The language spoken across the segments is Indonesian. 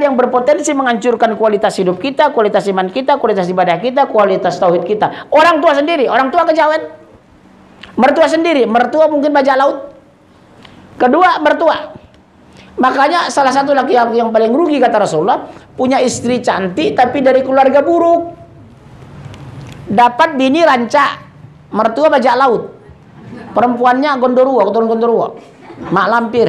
yang berpotensi menghancurkan kualitas hidup kita, kualitas iman kita, kualitas ibadah kita, kualitas tauhid kita. Orang tua sendiri, orang tua kejawen. Mertua sendiri, mertua mungkin bajak laut. Kedua, mertua. Makanya salah satu laki-laki yang paling rugi kata Rasulullah, punya istri cantik tapi dari keluarga buruk. Dapat bini rancak, mertua bajak laut. Perempuannya gondoruo, keturunan gondoruo. Mak lampir.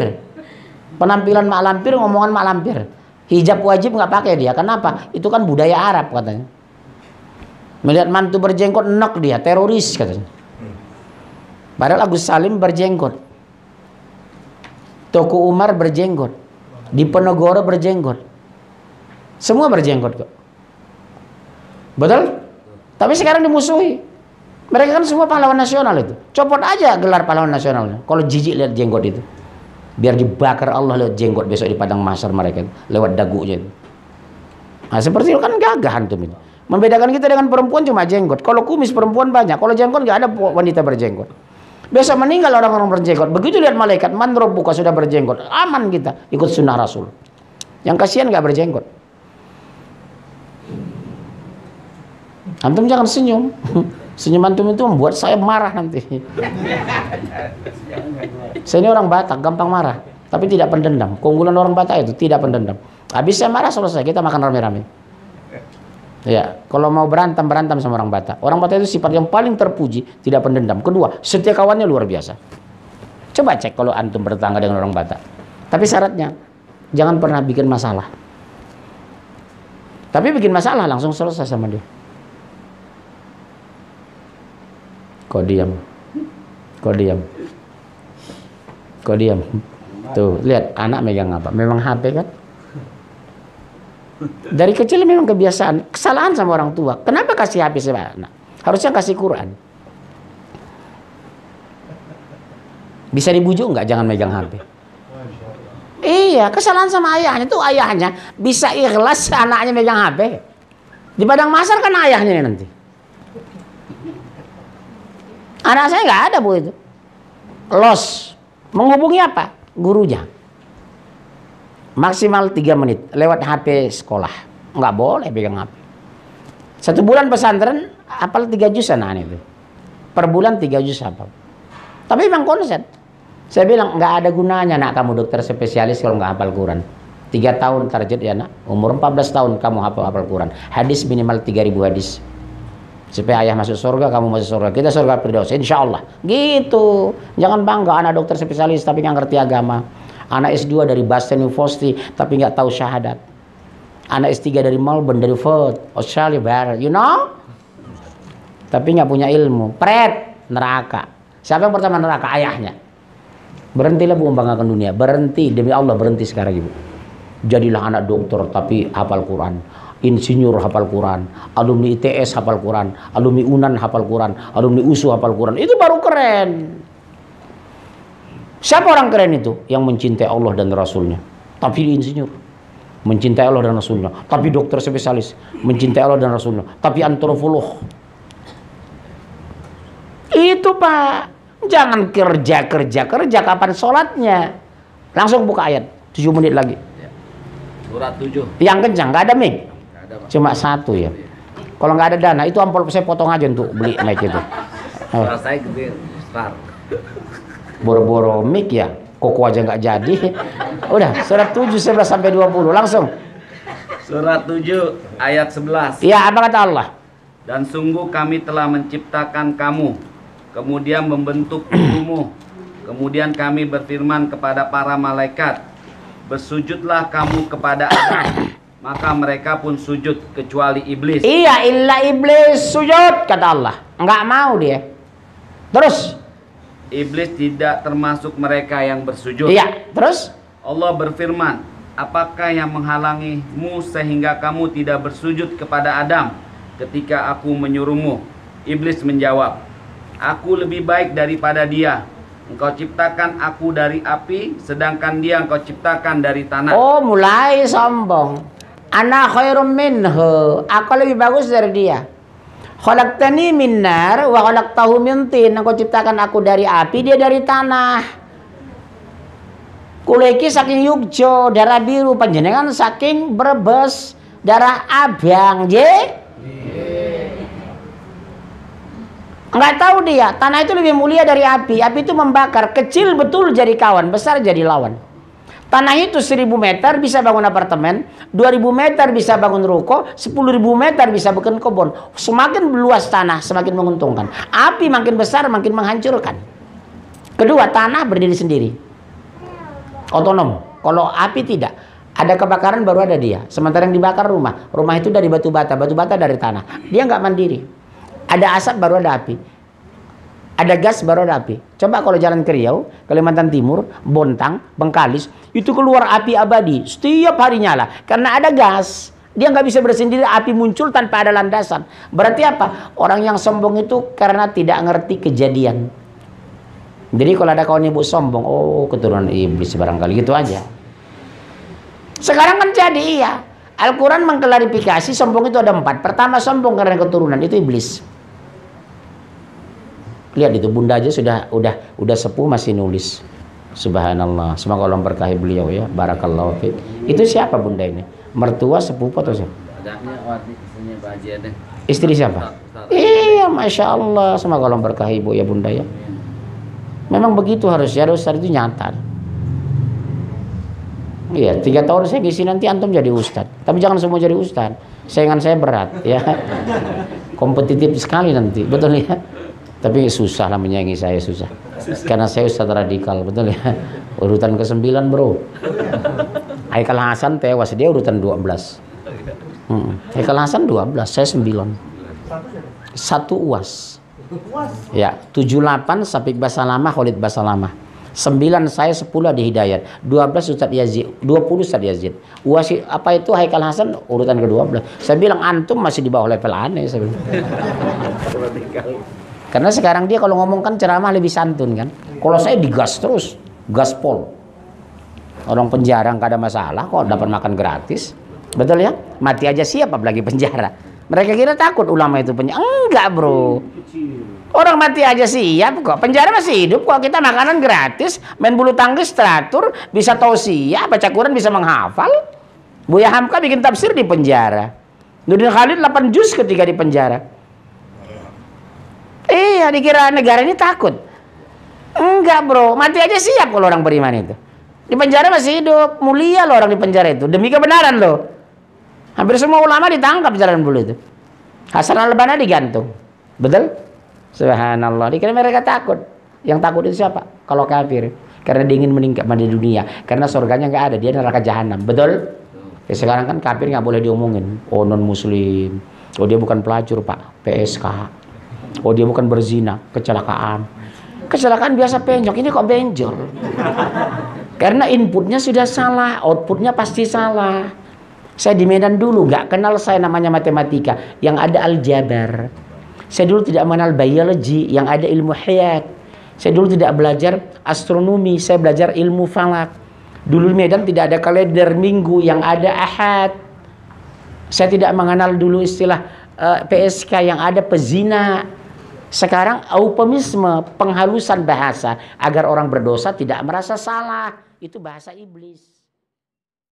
Penampilan mak lampir, ngomongan mak lampir. Hijab wajib nggak pakai dia. Kenapa? Itu kan budaya Arab katanya. Melihat mantu berjenggot, enak dia, teroris katanya. Padahal Agus Salim berjenggot. Toko Umar berjenggot. Diponegoro berjenggot. Semua berjenggot kok. Betul? Tapi sekarang dimusuhi. Mereka kan semua pahlawan nasional itu. Copot aja gelar pahlawan nasionalnya. Kalau jijik lihat jenggot itu. Biar dibakar Allah lewat jenggot besok di padang mahsyar mereka. Lewat dagunya itu. Nah seperti itu kan gagah antum ini. Membedakan kita dengan perempuan cuma jenggot. Kalau kumis perempuan banyak. Kalau jenggot nggak ada wanita berjenggot. Besok meninggal orang-orang berjenggot. Begitu lihat malaikat, man rabbuka sudah berjenggot. Aman kita ikut sunnah Rasul. Yang kasihan nggak berjenggot. Antum jangan senyum. Senyum antum itu membuat saya marah nanti. Saya ini orang Batak, gampang marah. Tapi tidak pendendam. Keunggulan orang Batak itu tidak pendendam. Habis saya marah selesai, kita makan rame-rame. Ya, kalau mau berantem sama orang Batak. Orang Batak itu sifat yang paling terpuji, tidak pendendam. Kedua, setia kawannya luar biasa. Coba cek kalau antum bertetangga dengan orang Batak. Tapi syaratnya, jangan pernah bikin masalah. Tapi bikin masalah langsung selesai sama dia. Kok diam? Kok diam? Kok diam? Tuh, lihat anak megang apa? Memang HP kan? Dari kecil memang kebiasaan. Kesalahan sama orang tua. Kenapa kasih HP sama anak? Harusnya kasih Quran. Bisa dibujuk nggak jangan megang HP? Iya, kesalahan sama ayahnya. Tuh ayahnya bisa ikhlas anaknya megang HP. Di padang mahsyar kan ayahnya nanti. Anak saya nggak ada bu itu. Los. Menghubungi apa? Gurunya. Maksimal 3 menit. Lewat HP sekolah. Nggak boleh pegang HP. 1 bulan pesantren, hafal 3 juz anak itu. Per bulan 3 juz hafal. Tapi memang konsen. Saya bilang, nggak ada gunanya nak kamu dokter spesialis kalau nggak hafal Quran. 3 tahun target ya nak. Umur 14 tahun kamu hafal Quran. Hadis minimal 3000 hadis. Supaya ayah masuk surga, kamu masuk surga. Kita surga firdaus, insya Allah. Gitu. Jangan bangga anak dokter spesialis tapi nggak ngerti agama. Anak S2 dari Boston University tapi nggak tahu syahadat. Anak S3 dari Melbourne, dari Perth, Australia, Barat, you know? Tapi nggak punya ilmu. Pret, neraka. Siapa yang pertama neraka? Ayahnya. Berhentilah bu membanggakan dunia. Berhenti, demi Allah berhenti sekarang ibu. Jadilah anak dokter tapi hafal Quran. Insinyur hafal Quran, alumni ITS hafal Quran, alumni UNAN hafal Quran, alumni USU hafal Quran. Itu baru keren. Siapa orang keren itu? Yang mencintai Allah dan Rasulnya. Tapi insinyur. Mencintai Allah dan Rasulnya. Tapi dokter spesialis. Mencintai Allah dan Rasulnya. Tapi antropolog. Itu pak. Jangan kerja. Kapan sholatnya? Langsung buka ayat. 7 menit lagi. Surat 7. Yang kencang, nggak ada mic. Cuma 1 ya. Kalau nggak ada dana, itu amplop saya potong aja untuk beli mic itu. Suara saya gede besar. Boro-boro mic ya, koko aja nggak jadi. Udah, surat 7, 11 sampai 20 langsung. Surat 7 ayat 11. Iya, apa kata Allah? Dan sungguh kami telah menciptakan kamu, kemudian membentuk tubuhmu. Kemudian kami berfirman kepada para malaikat, bersujudlah kamu kepada Adam. Maka mereka pun sujud kecuali iblis. Iya, illa iblis sujud kata Allah. Enggak mau dia. Terus Iblis tidak termasuk mereka yang bersujud. iya, terus Allah berfirman, apakah yang menghalangimu sehingga kamu tidak bersujud kepada Adam ketika aku menyuruhmu? Iblis menjawab, aku lebih baik daripada dia. Engkau ciptakan aku dari api, sedangkan dia engkau ciptakan dari tanah. oh mulai sombong. Ana khairum minhu. Aku lebih bagus dari dia. Khalaqtani min nar wa khalaqtahu min tin. Engkau ciptakan aku dari api, dia dari tanah. Kuleki saking Yogyo, darah biru, panjenengan saking Brebes, darah abang, je. Nggak tahu dia, tanah itu lebih mulia dari api. Api itu membakar, kecil betul jadi kawan, besar jadi lawan. Tanah itu 1000 meter bisa bangun apartemen, 2000 meter bisa bangun ruko, 10.000 meter bisa bikin kebun. Semakin luas tanah, semakin menguntungkan. Api makin besar, makin menghancurkan. Kedua, tanah berdiri sendiri. Otonom. Kalau api tidak. Ada kebakaran baru ada dia. Sementara yang dibakar rumah. Rumah itu dari batu bata dari tanah. Dia nggak mandiri. Ada asap baru ada api. Ada gas baru ada api. Coba kalau jalan ke Riau, Kalimantan Timur, Bontang, Bengkalis, itu keluar api abadi. Setiap hari nyala. Karena ada gas. Dia nggak bisa bersendiri, api muncul tanpa ada landasan. Berarti apa? Orang yang sombong itu karena tidak ngerti kejadian. Jadi kalau ada kawan ibu sombong, oh keturunan iblis barangkali, gitu aja. Sekarang kan jadi iya. Al-Quran mengklarifikasi sombong itu ada 4. Pertama, sombong karena keturunan, itu iblis. Lihat itu, bunda aja udah sepuh masih nulis. Subhanallah. Semoga Allah berkahi beliau ya. Barakallahu fiik. Itu siapa bunda ini? Mertua, sepupu atau siapa? Istri siapa? Iya, masya Allah. Semoga Allah berkahi ibu ya bunda ya. Memang begitu harusnya, ustaz itu nyata. Iya, 3 tahun saya ngisi nanti antum jadi ustaz. Tapi jangan semua jadi ustaz. Saingan saya berat ya. Kompetitif sekali nanti, betul ya. Tapi susah lah menyaingi saya, susah. Karena saya ustaz radikal, betul ya. Urutan ke-9 bro. Haikal Hasan tewas, dia urutan 12. Haikal Hasan 12, saya 9. 1 UAS. Ya, 78 Safiq Basalamah, Khalid Basalamah. 9 saya, 10 di Hidayat. 12 Ustaz Yazid, 20 Ustaz Yazid. UAS apa itu Haikal Hasan urutan ke-12. Saya bilang antum masih di bawah level aneh, saya bilang. Karena sekarang dia kalau ngomong kan ceramah lebih santun kan. Kalau saya digas terus, gaspol. Orang penjara nggak ada masalah kok, dapat makan gratis. Betul ya? Mati aja siap apalagi penjara. Mereka kira takut ulama itu penjara. Enggak bro. Orang mati aja siap kok. Penjara masih hidup kok. Kita makanan gratis, main bulu tangkis teratur, bisa tausiah, baca Quran bisa menghafal. Buya Hamka bikin tafsir di penjara. Nurdin Khalid 8 juz ketika di penjara. Iya, dikira negara ini takut. Enggak bro, mati aja siap kalau orang beriman itu. Di penjara masih hidup, mulia loh orang di penjara itu. Demi kebenaran loh. Hampir semua ulama ditangkap jalan bulu itu. Hasan al-Banna digantung. Betul? Subhanallah. Dikira mereka takut. Yang takut itu siapa? Kalau kafir. Karena dia ingin meningkat di dunia. Karena surganya nggak ada, dia neraka jahanam. Betul? Ya, sekarang kan kafir nggak boleh diomongin. Oh non muslim. Oh dia bukan pelacur pak. PSK. Oh dia bukan berzina. Kecelakaan. Kecelakaan biasa penyok. Ini kok benjol? Karena inputnya sudah salah. Outputnya pasti salah. Saya di Medan dulu nggak kenal saya namanya matematika. Yang ada aljabar. Saya dulu tidak mengenal biologi, yang ada ilmu hayat. Saya dulu tidak belajar astronomi, saya belajar ilmu falak. Dulu di Medan tidak ada kalender minggu, yang ada ahad. Saya tidak mengenal dulu istilah PSK, yang ada pezina. Sekarang eufemisme, penghalusan bahasa agar orang berdosa tidak merasa salah. Itu bahasa iblis.